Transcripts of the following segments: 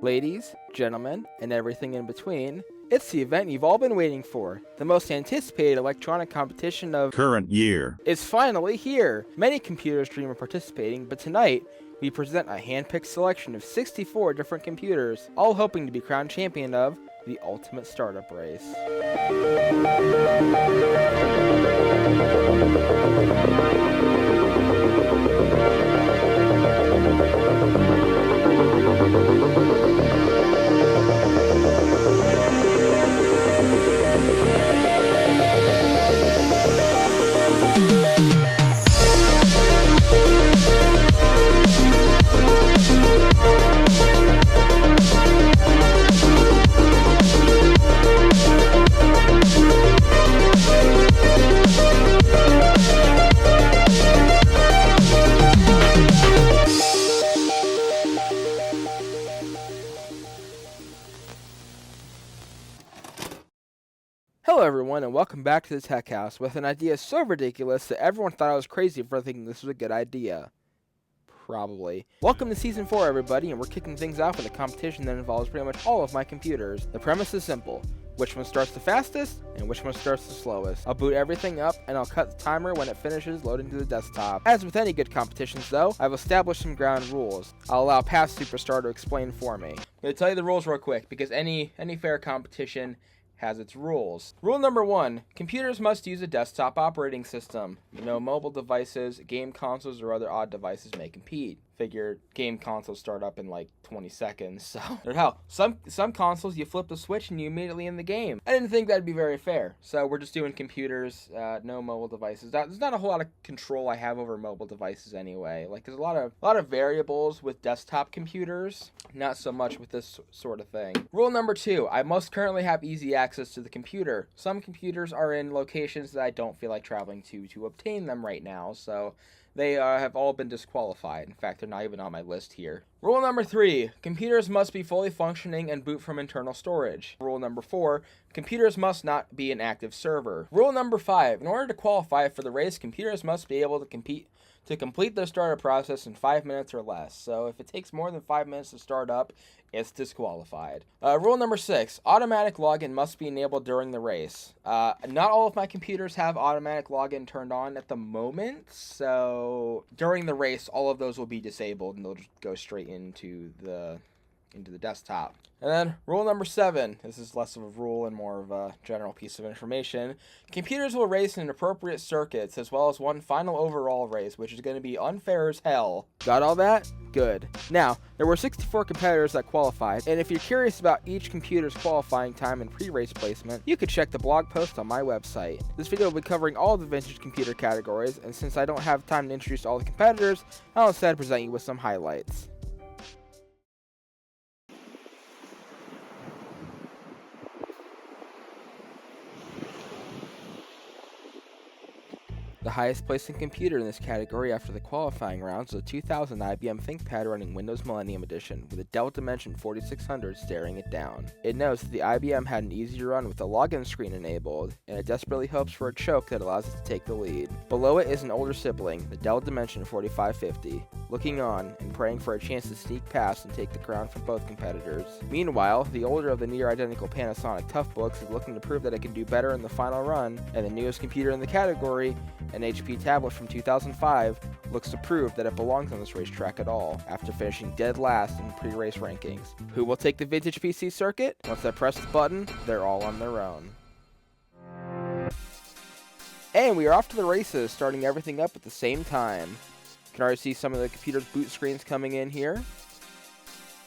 Ladies, gentlemen, and everything in between, it's the event you've all been waiting for. The most anticipated electronic competition of current year is finally here. Many computers dream of participating, but tonight, we present a hand-picked selection of 64 different computers, all hoping to be crowned champion of the ultimate startup race. Hello everyone, and welcome back to the Tech House with an idea so ridiculous that everyone thought I was crazy for thinking this was a good idea. Probably. Welcome to Season 4 everybody, and we're kicking things off with a competition that involves pretty much all of my computers. The premise is simple. Which one starts the fastest, and which one starts the slowest. I'll boot everything up, and I'll cut the timer when it finishes loading to the desktop. As with any good competitions though, I've established some ground rules. I'll allow past Superstar to explain for me. I'm going to tell you the rules real quick, because any fair competition has its rules. Rule number 1, computers must use a desktop operating system. No mobile devices, game consoles, or other odd devices may compete. Figure game consoles start up in like 20 seconds, so hell, some consoles you flip the switch and you immediately in the game. I didn't think that'd be very fair, so we're just doing computers, no mobile devices. There's not a whole lot of control I have over mobile devices anyway. Like there's a lot of variables with desktop computers, not so much with this sort of thing. Rule number 2, I must currently have easy access to the computer. Some computers are in locations that I don't feel like traveling to obtain them right now, so they have all been disqualified. In fact, they're not even on my list here. Rule number 3, computers must be fully functioning and boot from internal storage. Rule number 4, computers must not be an active server. Rule number 5, in order to qualify for the race, computers must be able to complete their startup process in 5 minutes or less. So if it takes more than 5 minutes to start up, it's disqualified. Rule number 6, automatic login must be enabled during the race. Not all of my computers have automatic login turned on at the moment, so during the race, all of those will be disabled and they'll just go straight into the desktop. And then rule number 7, this is less of a rule and more of a general piece of information. Computers will race in appropriate circuits as well as one final overall race, which is going to be unfair as hell. Got all that? Good. Now, there were 64 competitors that qualified, and if you're curious about each computer's qualifying time and pre-race placement, you could check the blog post on my website. This video will be covering all the vintage computer categories, and since I don't have time to introduce all the competitors, I'll instead present you with some highlights. The highest placing computer in this category after the qualifying rounds was a 2000 IBM ThinkPad running Windows Millennium Edition with a Dell Dimension 4600 staring it down. It knows that the IBM had an easy run with the login screen enabled, and it desperately hopes for a choke that allows it to take the lead. Below it is an older sibling, the Dell Dimension 4550, looking on and praying for a chance to sneak past and take the crown from both competitors. Meanwhile, the older of the near-identical Panasonic Toughbooks is looking to prove that it can do better in the final run, and the newest computer in the category, an HP tablet from 2005, looks to prove that it belongs on this racetrack at all, after finishing dead last in pre-race rankings. Who will take the vintage PC circuit? Once I press the button, they're all on their own. And we are off to the races, starting everything up at the same time. You can already see some of the computer's boot screens coming in here.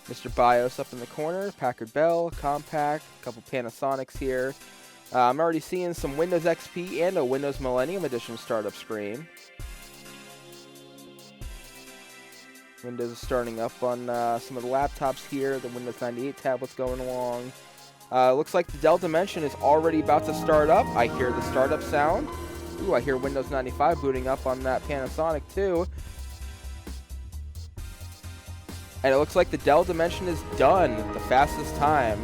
Mr. BIOS up in the corner, Packard Bell, Compaq, a couple Panasonics here. I'm already seeing some Windows XP and a Windows Millennium Edition startup screen. Windows is starting up on some of the laptops here. The Windows 98 tablet's going along. Looks like the Dell Dimension is already about to start up. I hear the startup sound. Ooh, I hear Windows 95 booting up on that Panasonic too. And it looks like the Dell Dimension is done at the fastest time.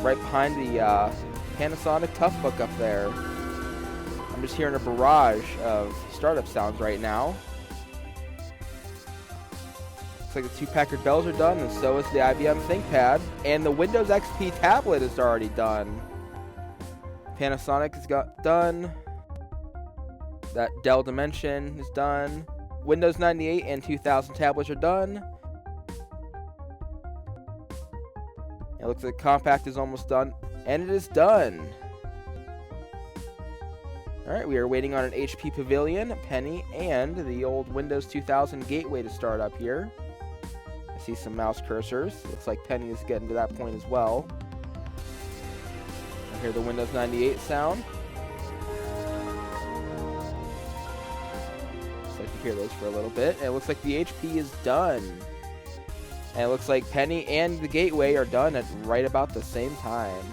Right behind the Panasonic Toughbook up there. I'm just hearing a barrage of startup sounds right now. Looks like the 2 Packard Bells are done, and so is the IBM ThinkPad. And the Windows XP tablet is already done. Panasonic has got done. That Dell Dimension is done. Windows 98 and 2000 tablets are done. It looks like Compact is almost done. And it is done. Alright, we are waiting on an HP Pavilion, Penny, and the old Windows 2000 Gateway to start up here. I see some mouse cursors. Looks like Penny is getting to that point as well. I hear the Windows 98 sound. Just like to hear those for a little bit. And it looks like the HP is done. And it looks like Penny and the Gateway are done at right about the same time.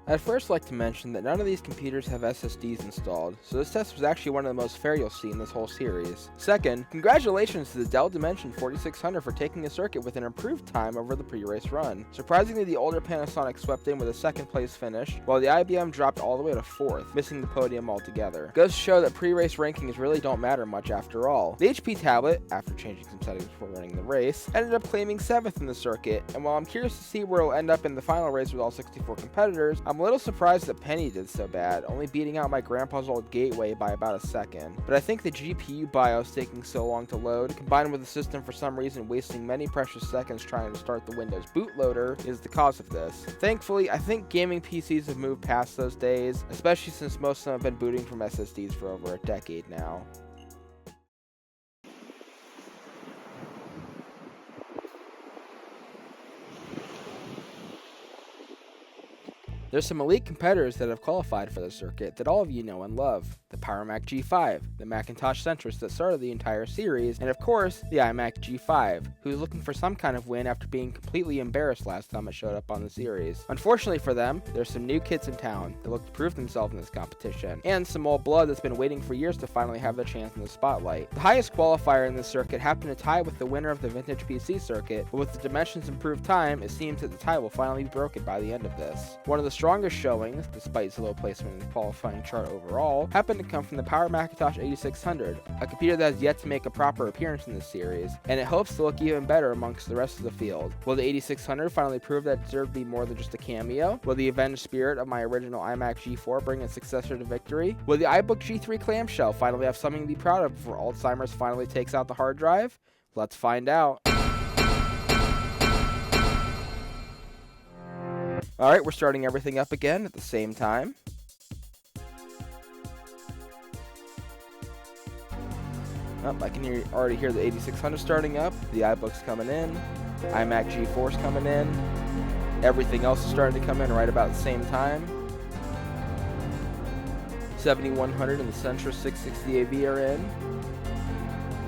I'd first like to mention that none of these computers have SSDs installed, so this test was actually one of the most fair you'll see in this whole series. Second, congratulations to the Dell Dimension 4600 for taking a circuit with an improved time over the pre-race run. Surprisingly, the older Panasonic swept in with a 2nd place finish, while the IBM dropped all the way to 4th, missing the podium altogether. Goes to show that pre-race rankings really don't matter much after all. The HP tablet, after changing some settings before running the race, ended up claiming 7th in the circuit, and while I'm curious to see where it'll end up in the final race with all 64 competitors, I'm a little surprised that Penny did so bad, only beating out my grandpa's old Gateway by about a second. But I think the GPU BIOS taking so long to load, combined with the system for some reason wasting many precious seconds trying to start the Windows bootloader, is the cause of this. Thankfully, I think gaming PCs have moved past those days, especially since most of them have been booting from SSDs for over a decade now. There's some elite competitors that have qualified for the circuit that all of you know and love. The PowerMac G5, the Macintosh centrist that started the entire series, and of course, the iMac G5, who's looking for some kind of win after being completely embarrassed last time it showed up on the series. Unfortunately for them, there's some new kids in town that look to prove themselves in this competition, and some old blood that's been waiting for years to finally have their chance in the spotlight. The highest qualifier in this circuit happened to tie with the winner of the Vintage PC circuit, but with the Dimension's improved time, it seems that the tie will finally be broken by the end of this. One of the strongest showings, despite its low placement in the qualifying chart overall, happened to come from the Power Macintosh 8600, a computer that has yet to make a proper appearance in this series, and it hopes to look even better amongst the rest of the field. Will the 8600 finally prove that it deserved to be more than just a cameo? Will the avenged spirit of my original iMac G4 bring its successor to victory? Will the iBook G3 clamshell finally have something to be proud of before Alzheimer's finally takes out the hard drive? Let's find out. Alright, we're starting everything up again at the same time. Oh, I can already hear the 8600 starting up, the iBook's coming in, iMac G4's coming in, everything else is starting to come in right about the same time. 7100 and the Centrus 660 AV are in,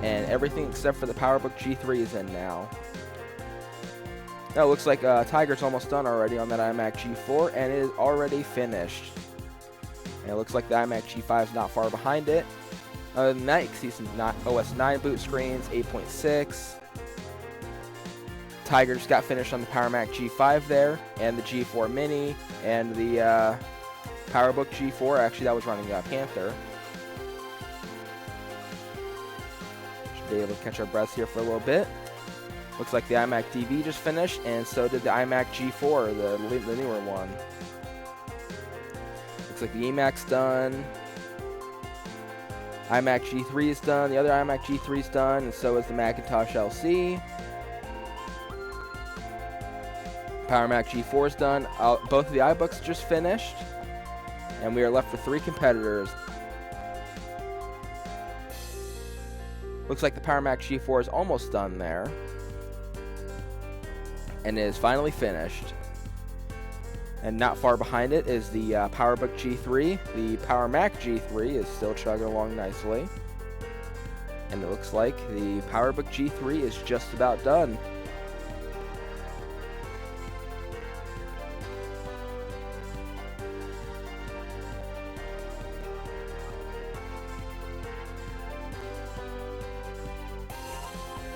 and everything except for the PowerBook G3 is in now. Now it looks like Tiger's almost done already on that iMac G4, and it is already finished. And it looks like the iMac G5 is not far behind it. Other than that, you can see some OS 9 boot screens, 8.6. Tiger just got finished on the PowerMac G5 there, and the G4 Mini, and the PowerBook G4. Actually, that was running Panther. Should be able to catch our breaths here for a little bit. Looks like the iMac DV just finished, and so did the iMac G4, the newer one. Looks like the eMac's done. iMac G3 is done. The other iMac G3 is done, and so is the Macintosh LC. PowerMac G4 is done. Both of the iBooks just finished, and we are left with 3 competitors. Looks like the PowerMac G4 is almost done there, and it is finally finished. And not far behind it is the PowerBook G3. The PowerMac G3 is still chugging along nicely. And it looks like the PowerBook G3 is just about done.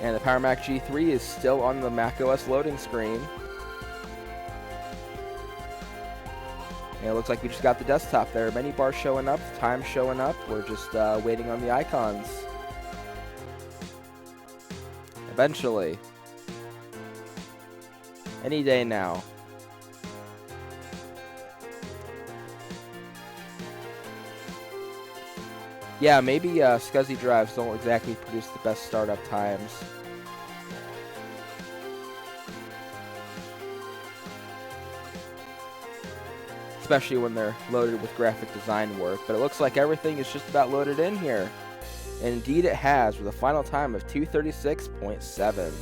And the PowerMac G3 is still on the macOS loading screen. And it looks like we just got the desktop there. Menu bar showing up, time showing up. We're just waiting on the icons. Eventually. Any day now. Yeah, maybe SCSI drives don't exactly produce the best startup times. Especially when they're loaded with graphic design work, but it looks like everything is just about loaded in here. And indeed it has, with a final time of 2:36.7.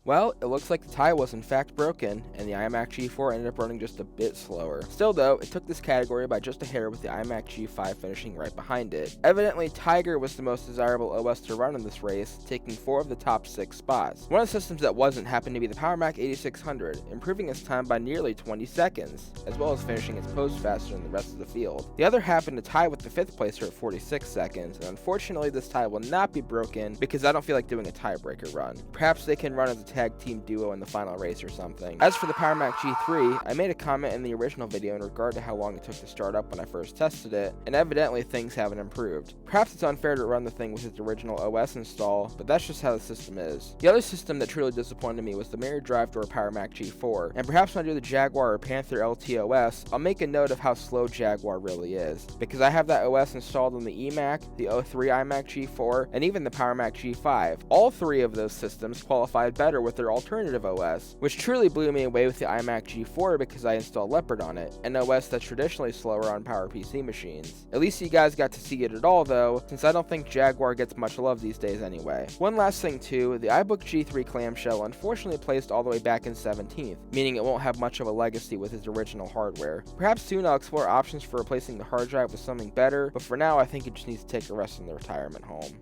Well, it looks like the tie was in fact broken, and the iMac G4 ended up running just a bit slower. Still though, it took this category by just a hair, with the iMac G5 finishing right behind it. Evidently, Tiger was the most desirable OS to run in this race, taking 4 of the top 6 spots. One of the systems that wasn't happened to be the PowerMac 8600, improving its time by nearly 20 seconds, as well as finishing its post faster than the rest of the field. The other happened to tie with the 5th placer at 46 seconds, and unfortunately this tie will not be broken because I don't feel like doing a tiebreaker run. Perhaps they can run as a tag team duo in the final race or something. As for the PowerMac G3, I made a comment in the original video in regard to how long it took to start up when I first tested it, and evidently things haven't improved. Perhaps it's unfair to run the thing with its original OS install, but that's just how the system is. The other system that truly disappointed me was the Mirror Drive Door PowerMac G4, and perhaps when I do the Jaguar or Panther LTOS, I'll make a note of how slow Jaguar really is, because I have that OS installed on the eMac, the O3 iMac G4, and even the PowerMac G5. All 3 of those systems qualified better with their alternative OS, which truly blew me away with the iMac G4 because I installed Leopard on it, an OS that's traditionally slower on PowerPC machines. At least you guys got to see it at all though, since I don't think Jaguar gets much love these days anyway. One last thing too, the iBook G3 clamshell unfortunately placed all the way back in 17th, meaning it won't have much of a legacy with its original hardware. Perhaps soon I'll explore options for replacing the hard drive with something better, but for now I think it just needs to take a rest in the retirement home.